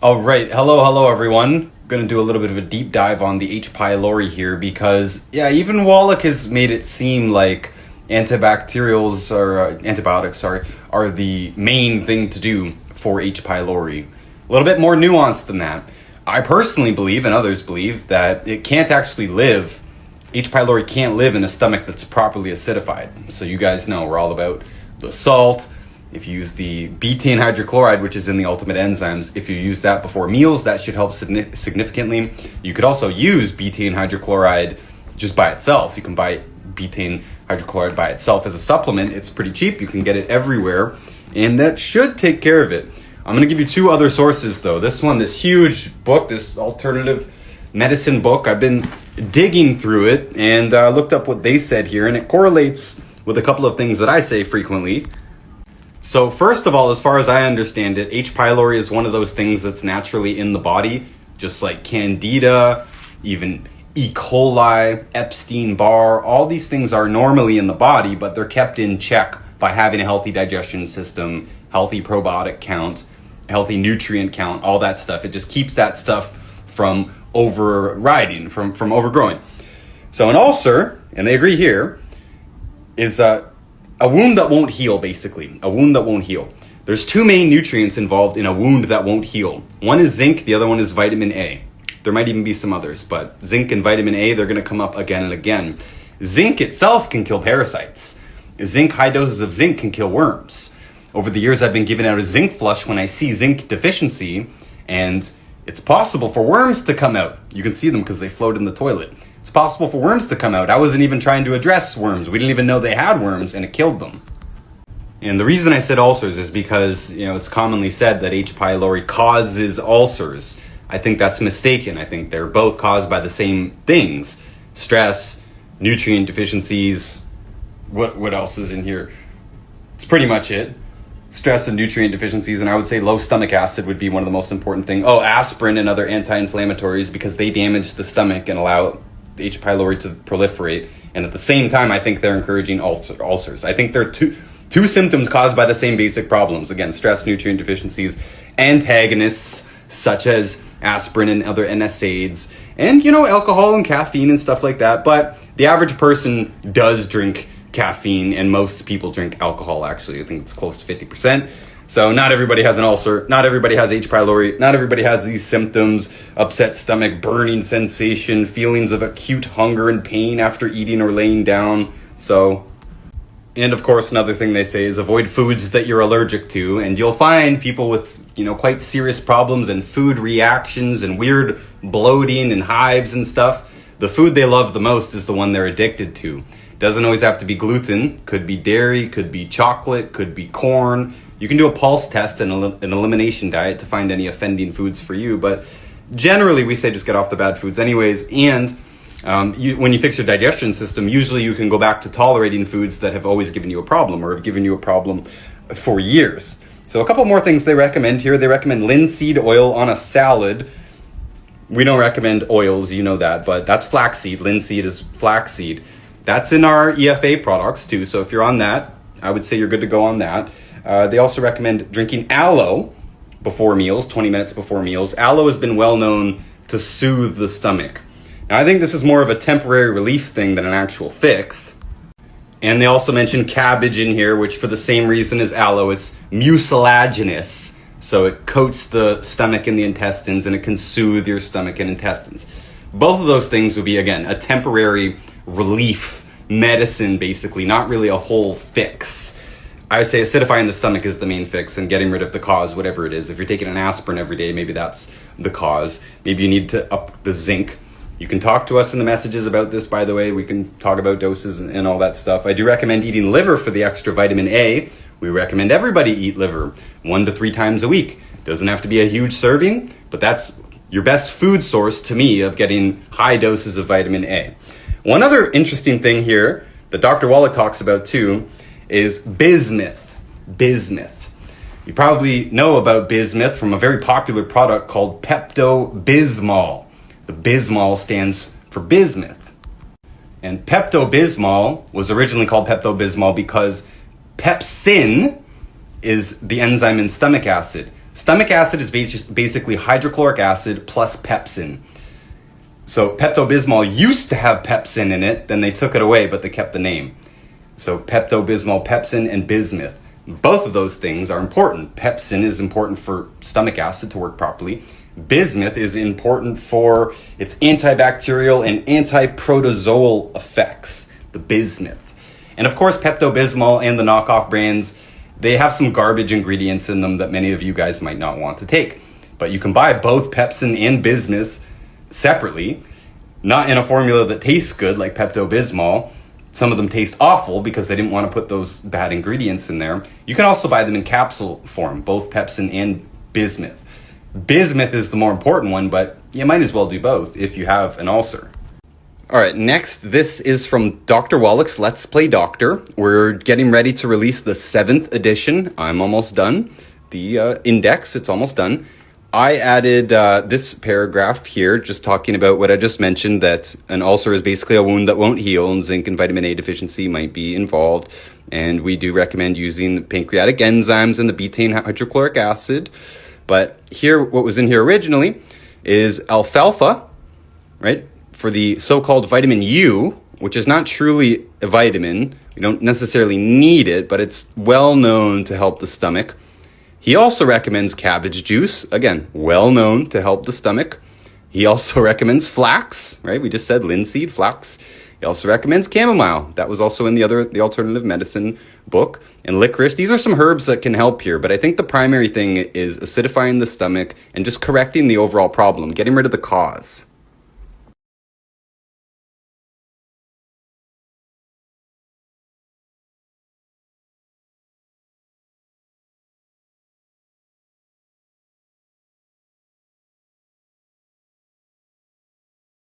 All right, hello everyone. Going to do a little bit of a deep dive on the H. pylori here because, even Wallach has made it seem like antibacterials or antibiotics are the main thing to do for H. pylori. A little bit more nuanced than that. I personally believe, and others believe, that it can't actually live. H. pylori can't live in a stomach that's properly acidified. So you guys know we're all about the salt. If you use the betaine hydrochloride, which is in the ultimate enzymes, if you use that before meals, that should help significantly. You could also use betaine hydrochloride just by itself. You can buy betaine hydrochloride by itself as a supplement. It's pretty cheap. You can get it everywhere, and that should take care of it. I'm going to give you two other sources, though. This huge book, this alternative medicine book, I've been digging through it and looked up what they said here, and it correlates with a couple of things that I say frequently. So first of all, as far as I understand it, H. pylori is one of those things that's naturally in the body, just like Candida, even E. coli, Epstein-Barr. All these things are normally in the body, but they're kept in check by having a healthy digestion system, healthy probiotic count, healthy nutrient count, all that stuff. It just keeps that stuff from overriding, from overgrowing. So an ulcer, and they agree here, is a wound that won't heal, basically. A wound that won't heal. There's two main nutrients involved in a wound that won't heal. One is zinc, the other one is vitamin A. There might even be some others, but zinc and vitamin A, they're going to come up again and again. Zinc itself can kill parasites. High doses of zinc can kill worms. Over the years, I've been giving out a zinc flush when I see zinc deficiency, and it's possible for worms to come out. You can see them because they float in the toilet. It's possible for worms to come out. I wasn't even trying to address worms. We didn't even know they had worms, and it killed them. And the reason I said ulcers is because, it's commonly said that H. pylori causes ulcers. I think that's mistaken. I think they're both caused by the same things. Stress, nutrient deficiencies. What else is in here? It's pretty much it. Stress and nutrient deficiencies, and I would say low stomach acid would be one of the most important things. Oh, aspirin and other anti-inflammatories, because they damage the stomach and allow H. pylori to proliferate, and at the same time I think they're encouraging ulcers. I think they're two symptoms caused by the same basic problems. Again, stress, nutrient deficiencies, antagonists such as aspirin and other NSAIDs, and alcohol and caffeine and stuff like that. But the average person does drink caffeine, and most people drink alcohol. Actually, I think it's close to 50%. So not everybody has an ulcer, not everybody has H. pylori, not everybody has these symptoms: upset stomach, burning sensation, feelings of acute hunger and pain after eating or laying down. And of course, another thing they say is avoid foods that you're allergic to, and you'll find people with, quite serious problems and food reactions and weird bloating and hives and stuff. The food they love the most is the one they're addicted to. Doesn't always have to be gluten, could be dairy, could be chocolate, could be corn. You can do a pulse test and an elimination diet to find any offending foods for you, but generally we say just get off the bad foods anyways. And when you fix your digestion system, usually you can go back to tolerating foods that have always given you a problem or have given you a problem for years. So a couple more things they recommend here. They recommend linseed oil on a salad. We don't recommend oils, you know that, but that's flaxseed. Linseed is flaxseed. That's in our EFA products too, so if you're on that, I would say you're good to go on that. They also recommend drinking aloe before meals, 20 minutes before meals. Aloe has been well known to soothe the stomach. Now, I think this is more of a temporary relief thing than an actual fix. And they also mention cabbage in here, which for the same reason as aloe, it's mucilaginous. So it coats the stomach and the intestines, and it can soothe your stomach and intestines. Both of those things would be, again, a temporary relief medicine, basically, not really a whole fix. I would say acidifying the stomach is the main fix, and getting rid of the cause, whatever it is. If you're taking an aspirin every day, maybe that's the cause. Maybe you need to up the zinc. You can talk to us in the messages about this, by the way. We can talk about doses and all that stuff. I do recommend eating liver for the extra vitamin A. We recommend everybody eat liver 1 to 3 times a week. Doesn't have to be a huge serving, but that's your best food source to me of getting high doses of vitamin A. One other interesting thing here that Dr. Wallach talks about too is bismuth. Bismuth. You probably know about bismuth from a very popular product called Pepto-Bismol. The Bismol stands for bismuth. And Pepto-Bismol was originally called Pepto-Bismol because pepsin is the enzyme in stomach acid. Stomach acid is basically hydrochloric acid plus pepsin. So Pepto-Bismol used to have pepsin in it, then they took it away, but they kept the name. So Pepto-Bismol, pepsin, and bismuth. Both of those things are important. Pepsin is important for stomach acid to work properly. Bismuth is important for its antibacterial and antiprotozoal effects, the bismuth. And of course, Pepto-Bismol and the knockoff brands, they have some garbage ingredients in them that many of you guys might not want to take. But you can buy both pepsin and bismuth separately, not in a formula that tastes good like Pepto-Bismol. Some of them taste awful because they didn't want to put those bad ingredients in there. You can also buy them in capsule form, both pepsin and bismuth. Bismuth is the more important one, but you might as well do both if you have an ulcer. All right, next, this is from Dr. Wallach's Let's Play Doctor. We're getting ready to release the 7th edition. I'm almost done. The index, it's almost done. I added this paragraph here, just talking about what I just mentioned, that an ulcer is basically a wound that won't heal, and zinc and vitamin A deficiency might be involved. And we do recommend using the pancreatic enzymes and the betaine hydrochloric acid. But here, what was in here originally is alfalfa, right? For the so-called vitamin U, which is not truly a vitamin. We don't necessarily need it, but it's well known to help the stomach. He also recommends cabbage juice, again, well known to help the stomach. He also recommends flax, right? We just said linseed, flax. He also recommends chamomile. That was also in the alternative medicine book. And licorice. These are some herbs that can help here, but I think the primary thing is acidifying the stomach and just correcting the overall problem, getting rid of the cause.